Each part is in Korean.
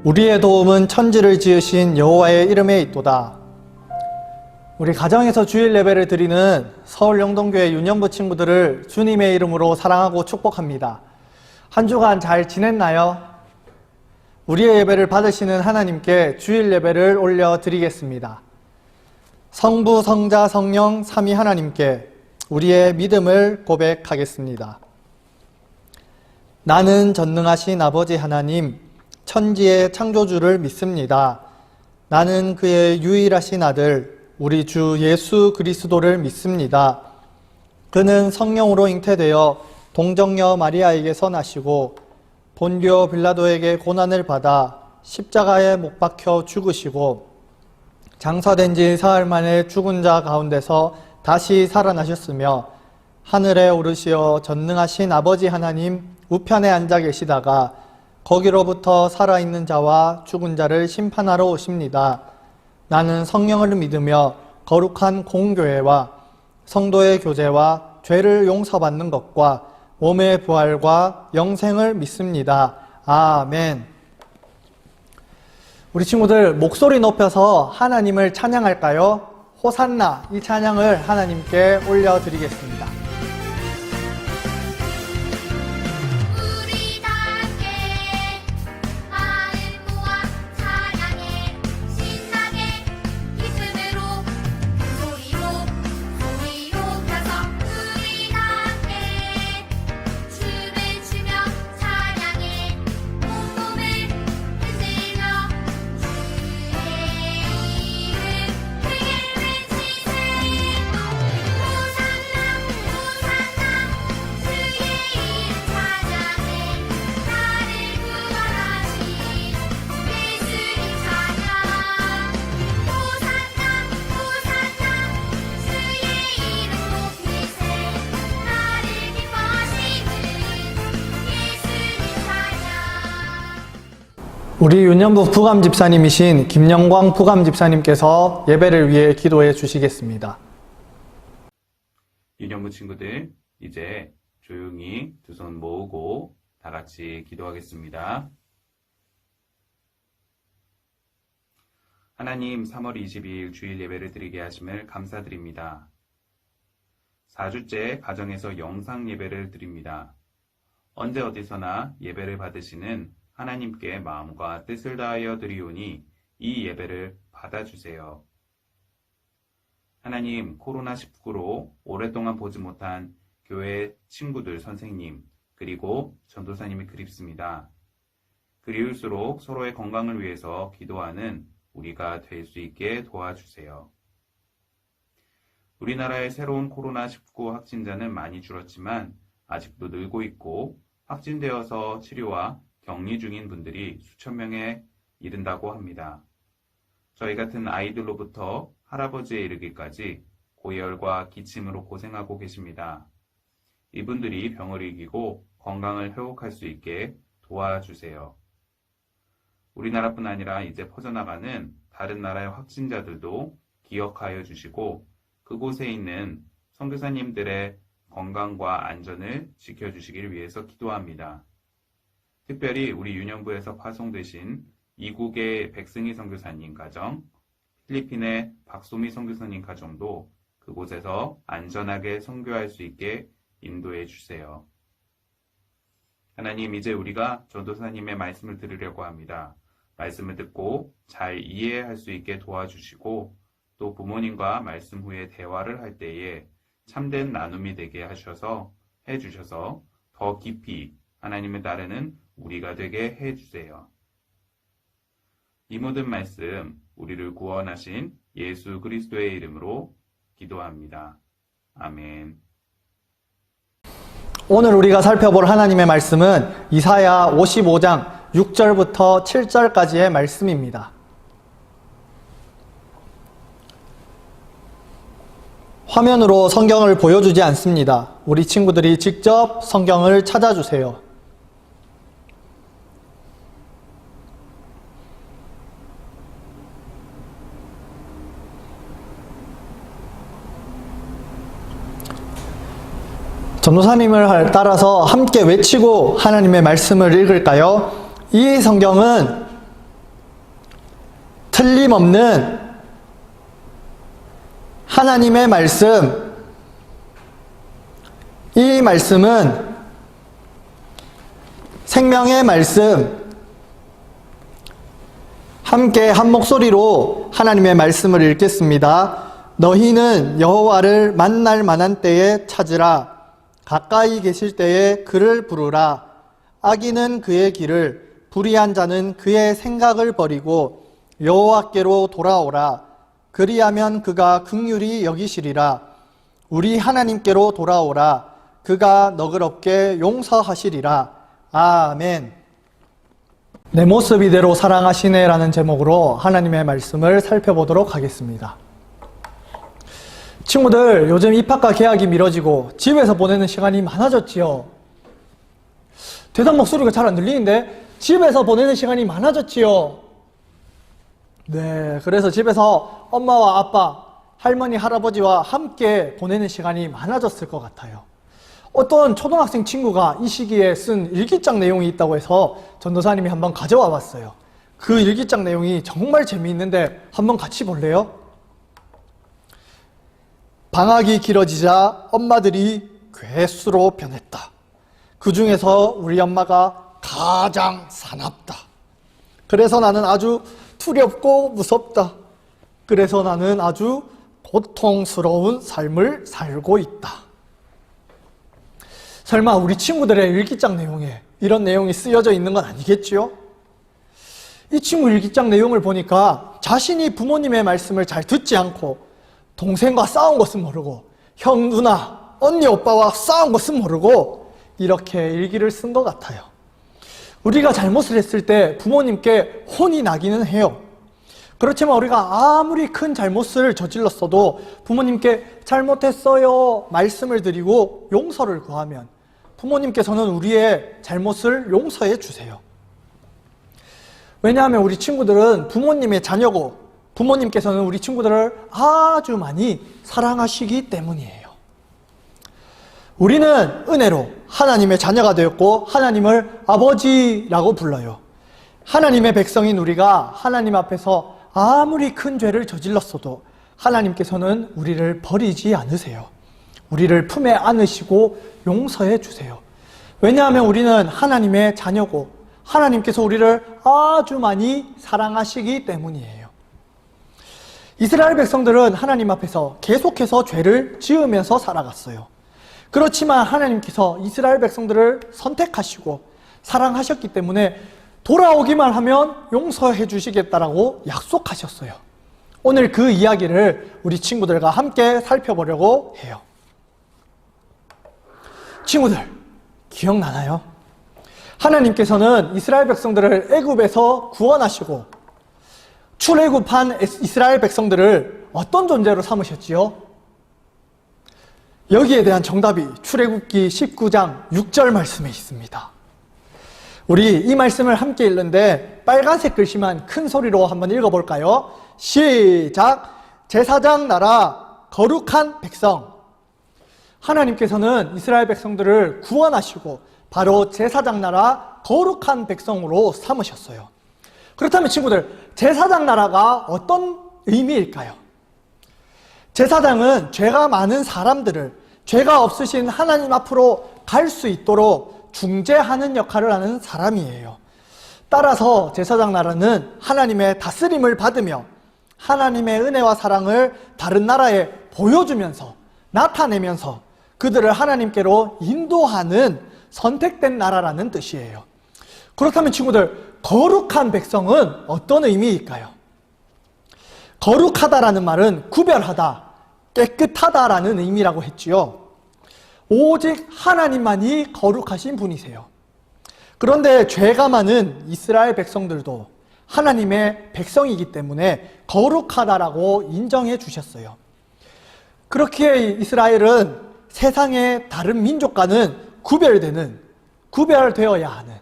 우리의 도움은 천지를 지으신 여호와의 이름에 있도다. 우리 가정에서 주일 예배를 드리는 서울 영동교회 유년부 친구들을 주님의 이름으로 사랑하고 축복합니다. 한 주간 잘 지냈나요? 우리의 예배를 받으시는 하나님께 주일 예배를 올려드리겠습니다. 성부, 성자, 성령, 삼위 하나님께 우리의 믿음을 고백하겠습니다. 나는 전능하신 아버지 하나님, 천지의 창조주를 믿습니다. 나는 그의 유일하신 아들, 우리 주 예수 그리스도를 믿습니다. 그는 성령으로 잉태되어 동정녀 마리아에게서 나시고 본디오 빌라도에게 고난을 받아 십자가에 못 박혀 죽으시고 장사된 지 사흘 만에 죽은 자 가운데서 다시 살아나셨으며 하늘에 오르시어 전능하신 아버지 하나님 우편에 앉아 계시다가 거기로부터 살아있는 자와 죽은 자를 심판하러 오십니다. 나는 성령을 믿으며 거룩한 공교회와 성도의 교제와 죄를 용서받는 것과 몸의 부활과 영생을 믿습니다. 아멘. 우리 친구들 목소리 높여서 하나님을 찬양할까요? 호산나, 이 찬양을 하나님께 올려드리겠습니다. 우리 유년부 부감 집사님이신 김영광 부감 집사님께서 예배를 위해 기도해 주시겠습니다. 유년부 친구들, 이제 조용히 두 손 모으고 다 같이 기도하겠습니다. 하나님, 3월 22일 주일 예배를 드리게 하심을 감사드립니다. 4주째 가정에서 영상 예배를 드립니다. 언제 어디서나 예배를 받으시는 하나님께 마음과 뜻을 다하여 드리오니 이 예배를 받아주세요. 하나님, 코로나19로 오랫동안 보지 못한 교회 친구들, 선생님, 그리고 전도사님이 그립습니다. 그리울수록 서로의 건강을 위해서 기도하는 우리가 될 수 있게 도와주세요. 우리나라의 새로운 코로나19 확진자는 많이 줄었지만 아직도 늘고 있고 확진되어서 치료와 격리 중인 분들이 수천 명에 이른다고 합니다. 저희 같은 아이들로부터 할아버지에 이르기까지 고열과 기침으로 고생하고 계십니다. 이분들이 병을 이기고 건강을 회복할 수 있게 도와주세요. 우리나라뿐 아니라 이제 퍼져나가는 다른 나라의 확진자들도 기억하여 주시고 그곳에 있는 선교사님들의 건강과 안전을 지켜주시길 위해서 기도합니다. 특별히 우리 유년부에서 파송되신 이국의 백승희 선교사님 가정, 필리핀의 박소미 선교사님 가정도 그곳에서 안전하게 선교할 수 있게 인도해 주세요. 하나님, 이제 우리가 전도사님의 말씀을 들으려고 합니다. 말씀을 듣고 잘 이해할 수 있게 도와주시고 또 부모님과 말씀 후에 대화를 할 때에 참된 나눔이 되게 해주셔서 더 깊이 하나님을 따르는 우리가 되게 해주세요. 이 모든 말씀 우리를 구원하신 예수 그리스도의 이름으로 기도합니다. 아멘. 오늘 우리가 살펴볼 하나님의 말씀은 이사야 55장 6절부터 7절까지의 말씀입니다. 화면으로 성경을 보여주지 않습니다. 우리 친구들이 직접 성경을 찾아주세요. 전도사님을 따라서 함께 외치고 하나님의 말씀을 읽을까요? 이 성경은 틀림없는 하나님의 말씀, 이 말씀은 생명의 말씀, 함께 한 목소리로 하나님의 말씀을 읽겠습니다. 너희는 여호와를 만날 만한 때에 찾으라. 가까이 계실 때에 그를 부르라. 악인은 그의 길을, 불의한 자는 그의 생각을 버리고 여호와께로 돌아오라. 그리하면 그가 긍휼히 여기시리라. 우리 하나님께로 돌아오라. 그가 너그럽게 용서하시리라. 아멘. 내 모습 이대로 사랑하시네 라는 제목으로 하나님의 말씀을 살펴보도록 하겠습니다. 친구들, 요즘 입학과 개학이 미뤄지고 집에서 보내는 시간이 많아졌지요. 대답 목소리가 잘 안 들리는데 집에서 보내는 시간이 많아졌지요. 네, 그래서 집에서 엄마와 아빠, 할머니, 할아버지와 함께 보내는 시간이 많아졌을 것 같아요. 어떤 초등학생 친구가 이 시기에 쓴 일기장 내용이 있다고 해서 전도사님이 한번 가져와 봤어요. 그 일기장 내용이 정말 재미있는데 한번 같이 볼래요? 방학이 길어지자 엄마들이 괴수로 변했다. 그 중에서 우리 엄마가 가장 사납다. 그래서 나는 아주 두렵고 무섭다. 그래서 나는 아주 고통스러운 삶을 살고 있다. 설마 우리 친구들의 일기장 내용에 이런 내용이 쓰여져 있는 건 아니겠지요? 이 친구 일기장 내용을 보니까 자신이 부모님의 말씀을 잘 듣지 않고 동생과 싸운 것은 모르고 형, 누나, 언니, 오빠와 싸운 것은 모르고 이렇게 일기를 쓴 것 같아요. 우리가 잘못을 했을 때 부모님께 혼이 나기는 해요. 그렇지만 우리가 아무리 큰 잘못을 저질렀어도 부모님께 잘못했어요 말씀을 드리고 용서를 구하면 부모님께서는 우리의 잘못을 용서해 주세요. 왜냐하면 우리 친구들은 부모님의 자녀고 부모님께서는 우리 친구들을 아주 많이 사랑하시기 때문이에요. 우리는 은혜로 하나님의 자녀가 되었고 하나님을 아버지라고 불러요. 하나님의 백성인 우리가 하나님 앞에서 아무리 큰 죄를 저질렀어도 하나님께서는 우리를 버리지 않으세요. 우리를 품에 안으시고 용서해 주세요. 왜냐하면 우리는 하나님의 자녀고 하나님께서 우리를 아주 많이 사랑하시기 때문이에요. 이스라엘 백성들은 하나님 앞에서 계속해서 죄를 지으면서 살아갔어요. 그렇지만 하나님께서 이스라엘 백성들을 선택하시고 사랑하셨기 때문에 돌아오기만 하면 용서해 주시겠다라고 약속하셨어요. 오늘 그 이야기를 우리 친구들과 함께 살펴보려고 해요. 친구들, 기억나나요? 하나님께서는 이스라엘 백성들을 애굽에서 구원하시고 출애굽한 이스라엘 백성들을 어떤 존재로 삼으셨지요? 여기에 대한 정답이 출애굽기 19장 6절 말씀에 있습니다. 우리 이 말씀을 함께 읽는데 빨간색 글씨만 큰 소리로 한번 읽어볼까요? 시작! 제사장 나라 거룩한 백성. 하나님께서는 이스라엘 백성들을 구원하시고 바로 제사장 나라 거룩한 백성으로 삼으셨어요. 그렇다면 친구들, 제사장 나라가 어떤 의미일까요? 제사장은 죄가 많은 사람들을 죄가 없으신 하나님 앞으로 갈 수 있도록 중재하는 역할을 하는 사람이에요. 따라서 제사장 나라는 하나님의 다스림을 받으며 하나님의 은혜와 사랑을 다른 나라에 보여주면서 나타내면서 그들을 하나님께로 인도하는 선택된 나라라는 뜻이에요. 그렇다면 친구들, 거룩한 백성은 어떤 의미일까요? 거룩하다라는 말은 구별하다, 깨끗하다라는 의미라고 했지요. 오직 하나님만이 거룩하신 분이세요. 그런데 죄가 많은 이스라엘 백성들도 하나님의 백성이기 때문에 거룩하다라고 인정해 주셨어요. 그렇게 이스라엘은 세상의 다른 민족과는 구별되어야 하는,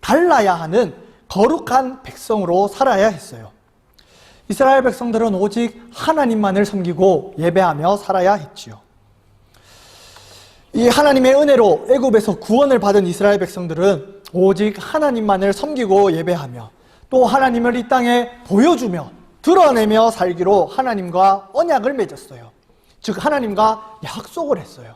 달라야 하는 거룩한 백성으로 살아야 했어요. 이스라엘 백성들은 오직 하나님만을 섬기고 예배하며 살아야 했지요. 이 하나님의 은혜로 애굽에서 구원을 받은 이스라엘 백성들은 오직 하나님만을 섬기고 예배하며 또 하나님을 이 땅에 보여주며 드러내며 살기로 하나님과 언약을 맺었어요. 즉 하나님과 약속을 했어요.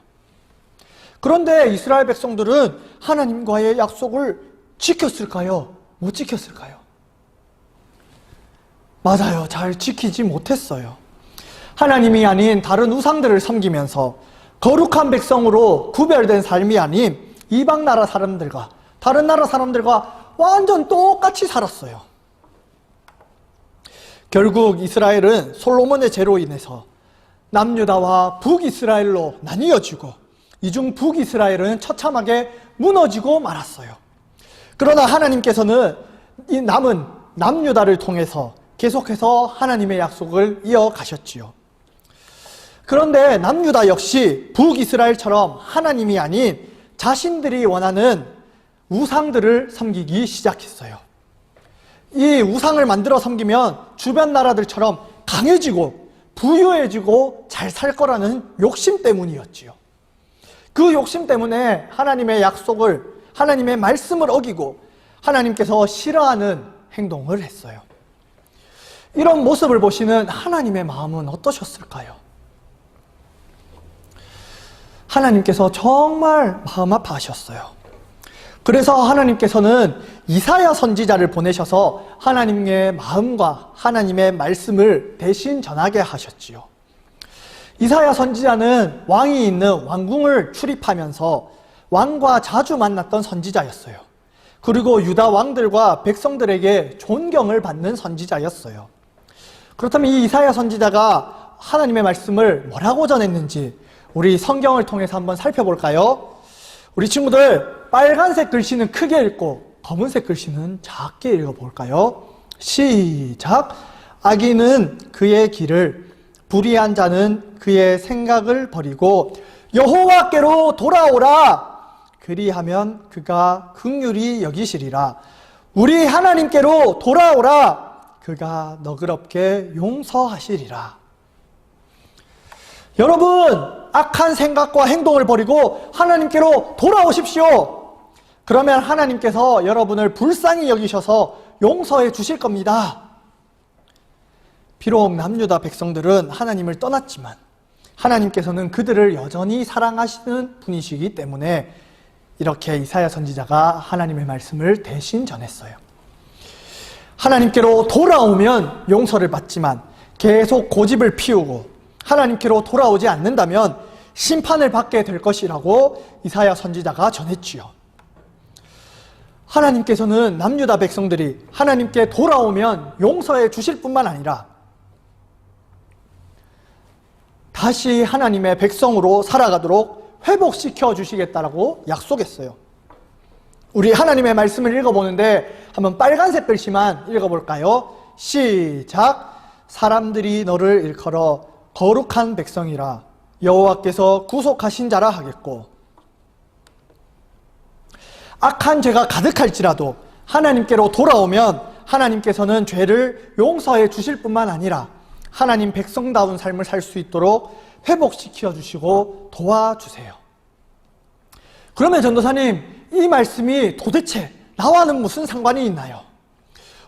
그런데 이스라엘 백성들은 하나님과의 약속을 지켰을까요? 못 지켰을까요? 맞아요. 잘 지키지 못했어요. 하나님이 아닌 다른 우상들을 섬기면서 거룩한 백성으로 구별된 삶이 아닌 이방 나라 사람들과 다른 나라 사람들과 완전 똑같이 살았어요. 결국 이스라엘은 솔로몬의 죄로 인해서 남유다와 북이스라엘로 나뉘어지고 이중 북이스라엘은 처참하게 무너지고 말았어요. 그러나 하나님께서는 이 남은 남유다를 통해서 계속해서 하나님의 약속을 이어가셨지요. 그런데 남유다 역시 북이스라엘처럼 하나님이 아닌 자신들이 원하는 우상들을 섬기기 시작했어요. 이 우상을 만들어 섬기면 주변 나라들처럼 강해지고 부유해지고 잘 살 거라는 욕심 때문이었지요. 그 욕심 때문에 하나님의 약속을, 하나님의 말씀을 어기고 하나님께서 싫어하는 행동을 했어요. 이런 모습을 보시는 하나님의 마음은 어떠셨을까요? 하나님께서 정말 마음 아파하셨어요. 그래서 하나님께서는 이사야 선지자를 보내셔서 하나님의 마음과 하나님의 말씀을 대신 전하게 하셨지요. 이사야 선지자는 왕이 있는 왕궁을 출입하면서 왕과 자주 만났던 선지자였어요. 그리고 유다 왕들과 백성들에게 존경을 받는 선지자였어요. 그렇다면 이 이사야 선지자가 하나님의 말씀을 뭐라고 전했는지 우리 성경을 통해서 한번 살펴볼까요? 우리 친구들 빨간색 글씨는 크게 읽고 검은색 글씨는 작게 읽어볼까요? 시작! 악인은 그의 길을, 불의한 자는 그의 생각을 버리고 여호와께로 돌아오라! 그리하면 그가 긍휼히 여기시리라. 우리 하나님께로 돌아오라! 그가 너그럽게 용서하시리라. 여러분, 악한 생각과 행동을 버리고 하나님께로 돌아오십시오. 그러면 하나님께서 여러분을 불쌍히 여기셔서 용서해 주실 겁니다. 비록 남유다 백성들은 하나님을 떠났지만 하나님께서는 그들을 여전히 사랑하시는 분이시기 때문에 이렇게 이사야 선지자가 하나님의 말씀을 대신 전했어요. 하나님께로 돌아오면 용서를 받지만 계속 고집을 피우고 하나님께로 돌아오지 않는다면 심판을 받게 될 것이라고 이사야 선지자가 전했지요. 하나님께서는 남유다 백성들이 하나님께 돌아오면 용서해 주실 뿐만 아니라 다시 하나님의 백성으로 살아가도록 회복시켜 주시겠다라고 약속했어요. 우리 하나님의 말씀을 읽어보는데 한번 빨간색 글씨만 읽어볼까요? 시작! 사람들이 너를 일컬어 거룩한 백성이라 여호와께서 구속하신 자라 하겠고, 악한 죄가 가득할지라도 하나님께로 돌아오면 하나님께서는 죄를 용서해 주실 뿐만 아니라 하나님 백성다운 삶을 살 수 있도록 회복시켜 주시고 도와주세요. 그러면 전도사님, 이 말씀이 도대체 나와는 무슨 상관이 있나요?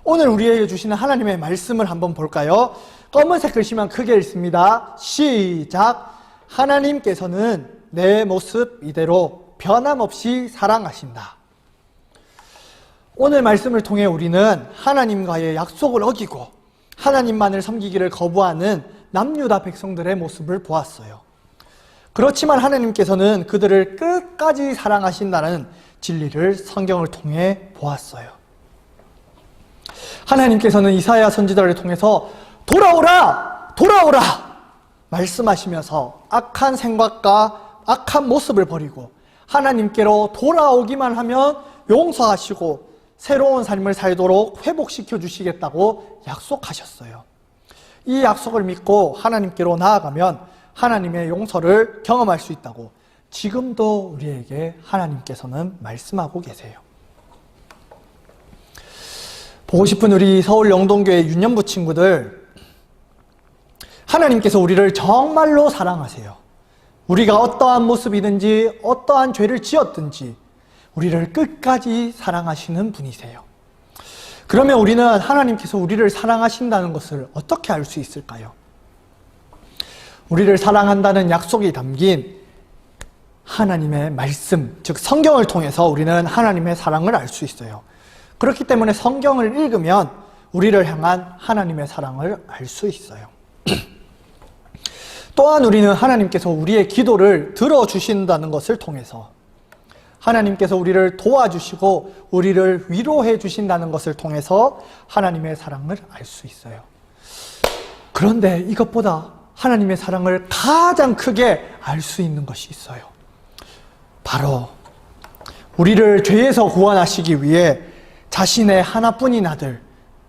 오늘 우리에게 주시는 하나님의 말씀을 한번 볼까요? 검은색 글씨만 크게 읽습니다. 시작! 하나님께서는 내 모습 이대로 변함없이 사랑하신다. 오늘 말씀을 통해 우리는 하나님과의 약속을 어기고 하나님만을 섬기기를 거부하는 남유다 백성들의 모습을 보았어요. 그렇지만 하나님께서는 그들을 끝까지 사랑하신다는 진리를 성경을 통해 보았어요. 하나님께서는 이사야 선지자를 통해서 돌아오라! 돌아오라! 말씀하시면서 악한 생각과 악한 모습을 버리고 하나님께로 돌아오기만 하면 용서하시고 새로운 삶을 살도록 회복시켜 주시겠다고 약속하셨어요. 이 약속을 믿고 하나님께로 나아가면 하나님의 용서를 경험할 수 있다고 지금도 우리에게 하나님께서는 말씀하고 계세요. 보고 싶은 우리 서울 영동교회 유년부 친구들, 하나님께서 우리를 정말로 사랑하세요. 우리가 어떠한 모습이든지 어떠한 죄를 지었든지 우리를 끝까지 사랑하시는 분이세요. 그러면 우리는 하나님께서 우리를 사랑하신다는 것을 어떻게 알 수 있을까요? 우리를 사랑한다는 약속이 담긴 하나님의 말씀, 즉 성경을 통해서 우리는 하나님의 사랑을 알 수 있어요. 그렇기 때문에 성경을 읽으면 우리를 향한 하나님의 사랑을 알 수 있어요. 또한 우리는 하나님께서 우리의 기도를 들어주신다는 것을 통해서, 하나님께서 우리를 도와주시고 우리를 위로해 주신다는 것을 통해서 하나님의 사랑을 알 수 있어요. 그런데 이것보다 하나님의 사랑을 가장 크게 알 수 있는 것이 있어요. 바로 우리를 죄에서 구원하시기 위해 자신의 하나뿐인 아들,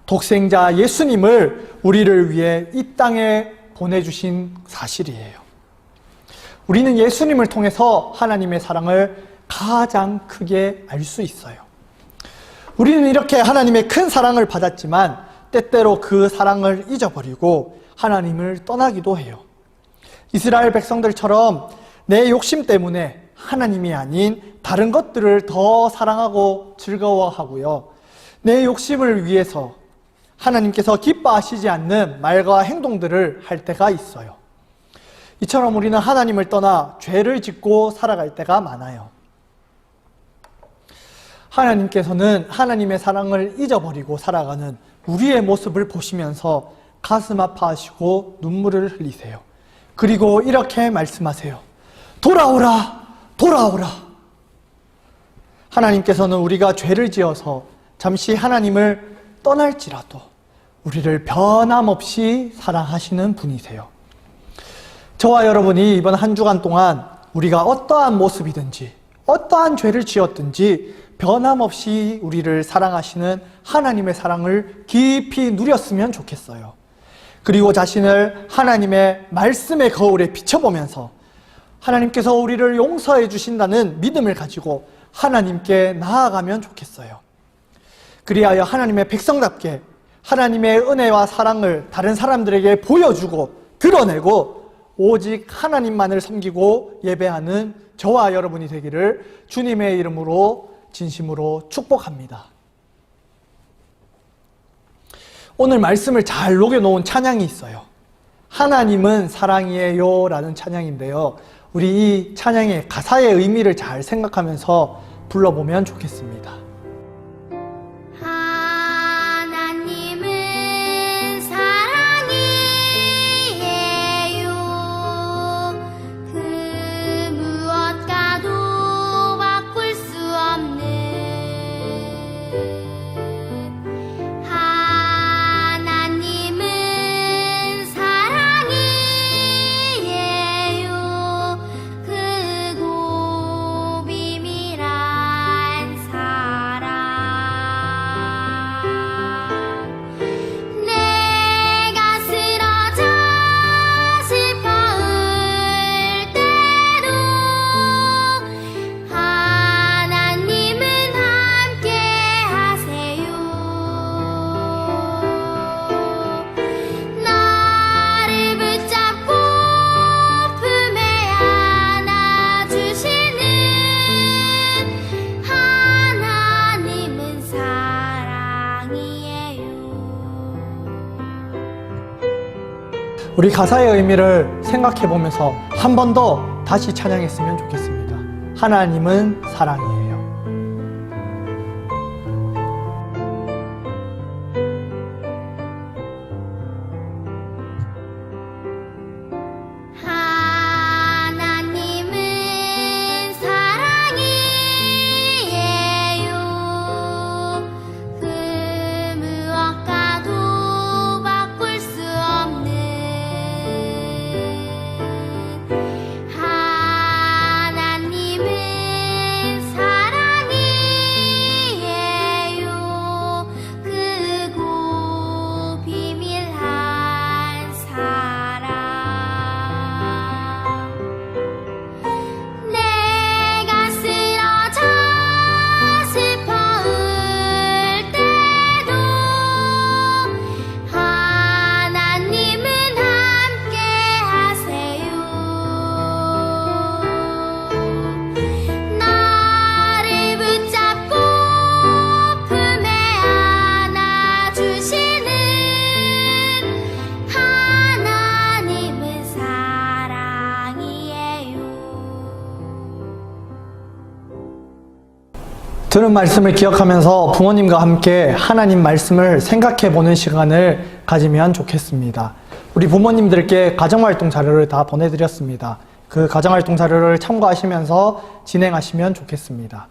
독생자 예수님을 우리를 위해 이 땅에 보내주신 사실이에요. 우리는 예수님을 통해서 하나님의 사랑을 가장 크게 알 수 있어요. 우리는 이렇게 하나님의 큰 사랑을 받았지만 때때로 그 사랑을 잊어버리고 하나님을 떠나기도 해요. 이스라엘 백성들처럼 내 욕심 때문에 하나님이 아닌 다른 것들을 더 사랑하고 즐거워하고요. 내 욕심을 위해서 하나님께서 기뻐하시지 않는 말과 행동들을 할 때가 있어요. 이처럼 우리는 하나님을 떠나 죄를 짓고 살아갈 때가 많아요. 하나님께서는 하나님의 사랑을 잊어버리고 살아가는 우리의 모습을 보시면서 가슴 아파하시고 눈물을 흘리세요. 그리고 이렇게 말씀하세요. 돌아오라, 돌아오라. 하나님께서는 우리가 죄를 지어서 잠시 하나님을 떠날지라도 우리를 변함없이 사랑하시는 분이세요. 저와 여러분이 이번 한 주간 동안 우리가 어떠한 모습이든지 어떠한 죄를 지었든지 변함없이 우리를 사랑하시는 하나님의 사랑을 깊이 누렸으면 좋겠어요. 그리고 자신을 하나님의 말씀의 거울에 비춰보면서 하나님께서 우리를 용서해 주신다는 믿음을 가지고 하나님께 나아가면 좋겠어요. 그리하여 하나님의 백성답게 하나님의 은혜와 사랑을 다른 사람들에게 보여주고 드러내고 오직 하나님만을 섬기고 예배하는 저와 여러분이 되기를 주님의 이름으로 진심으로 축복합니다. 오늘 말씀을 잘 녹여놓은 찬양이 있어요. 하나님은 사랑이에요 라는 찬양인데요. 우리 이 찬양의 가사의 의미를 잘 생각하면서 불러보면 좋겠습니다. 하나님은 사랑이에요. 그 무엇과도 바꿀 수 없는 하나님은 사랑이에요. 크고 비밀한 사랑. 내가 쓰러져 슬퍼할 때도 하나님은 함께 하세요. 나를 붙잡고 품에 안아주시는 하나님은 사랑이에요. 우리 가사의 의미를 생각해 보면서 한 번 더 다시 찬양했으면 좋겠습니다. 하나님은 사랑이에요. 하나님은 사랑이에요. 그 무엇과도 바꿀 수 없는 하나님은 사랑이에요. 들은 말씀을 기억하면서 부모님과 함께 하나님 말씀을 생각해 보는 시간을 가지면 좋겠습니다. 우리 부모님들께 가정활동 자료를 다 보내드렸습니다. 그 가정활동 자료를 참고하시면서 진행하시면 좋겠습니다.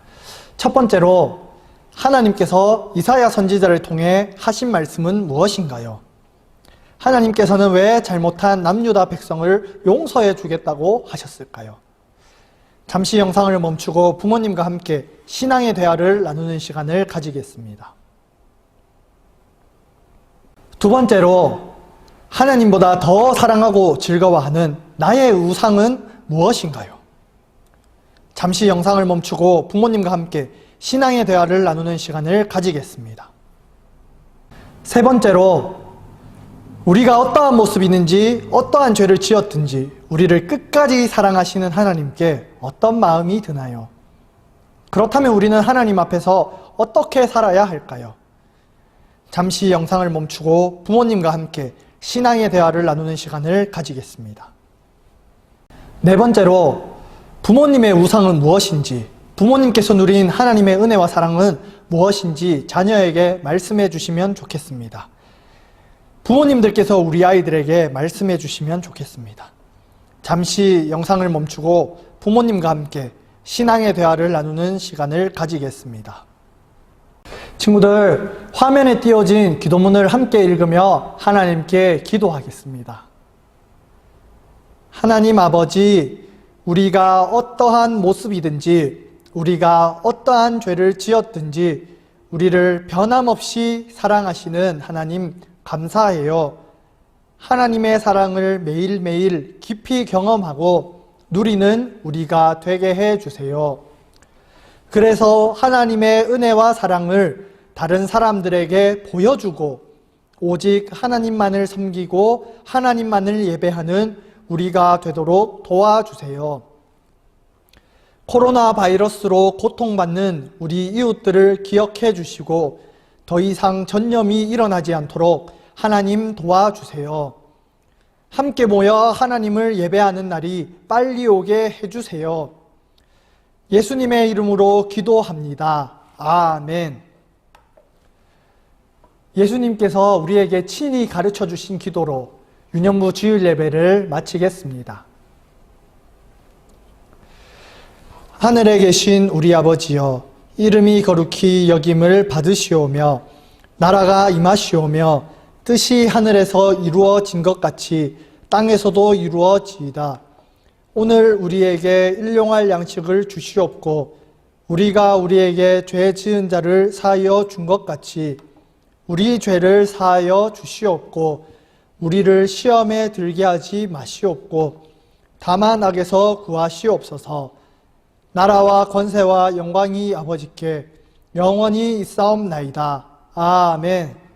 첫 번째로 하나님께서 이사야 선지자를 통해 하신 말씀은 무엇인가요? 하나님께서는 왜 잘못한 남유다 백성을 용서해 주겠다고 하셨을까요? 잠시 영상을 멈추고 부모님과 함께 신앙의 대화를 나누는 시간을 가지겠습니다. 두 번째로 하나님보다 더 사랑하고 즐거워하는 나의 우상은 무엇인가요? 잠시 영상을 멈추고 부모님과 함께 신앙의 대화를 나누는 시간을 가지겠습니다. 세 번째로 우리가 어떠한 모습이든지 어떠한 죄를 지었든지 우리를 끝까지 사랑하시는 하나님께 어떤 마음이 드나요? 그렇다면 우리는 하나님 앞에서 어떻게 살아야 할까요? 잠시 영상을 멈추고 부모님과 함께 신앙의 대화를 나누는 시간을 가지겠습니다. 네 번째로 부모님의 우상은 무엇인지, 부모님께서 누린 하나님의 은혜와 사랑은 무엇인지 자녀에게 말씀해 주시면 좋겠습니다. 부모님들께서 우리 아이들에게 말씀해 주시면 좋겠습니다. 잠시 영상을 멈추고 부모님과 함께 신앙의 대화를 나누는 시간을 가지겠습니다. 친구들, 화면에 띄어진 기도문을 함께 읽으며 하나님께 기도하겠습니다. 하나님 아버지, 우리가 어떠한 모습이든지 우리가 어떠한 죄를 지었든지 우리를 변함없이 사랑하시는 하나님 감사해요. 하나님의 사랑을 매일매일 깊이 경험하고 누리는 우리가 되게 해주세요. 그래서 하나님의 은혜와 사랑을 다른 사람들에게 보여주고 오직 하나님만을 섬기고 하나님만을 예배하는 우리가 되도록 도와주세요. 코로나 바이러스로 고통받는 우리 이웃들을 기억해 주시고 더 이상 전염이 일어나지 않도록 하나님 도와주세요. 함께 모여 하나님을 예배하는 날이 빨리 오게 해주세요. 예수님의 이름으로 기도합니다. 아멘. 예수님께서 우리에게 친히 가르쳐 주신 기도로 유년부 주일 예배를 마치겠습니다. 하늘에 계신 우리 아버지여, 이름이 거룩히 여김을 받으시오며 나라가 임하시오며 뜻이 하늘에서 이루어진 것 같이 땅에서도 이루어지이다. 오늘 우리에게 일용할 양식을 주시옵고 우리가 우리에게 죄 지은 자를 사하여 준 것 같이 우리 죄를 사하여 주시옵고 우리를 시험에 들게 하지 마시옵고 다만 악에서 구하시옵소서. 나라와 권세와 영광이 아버지께 영원히 있사옵나이다. 아멘.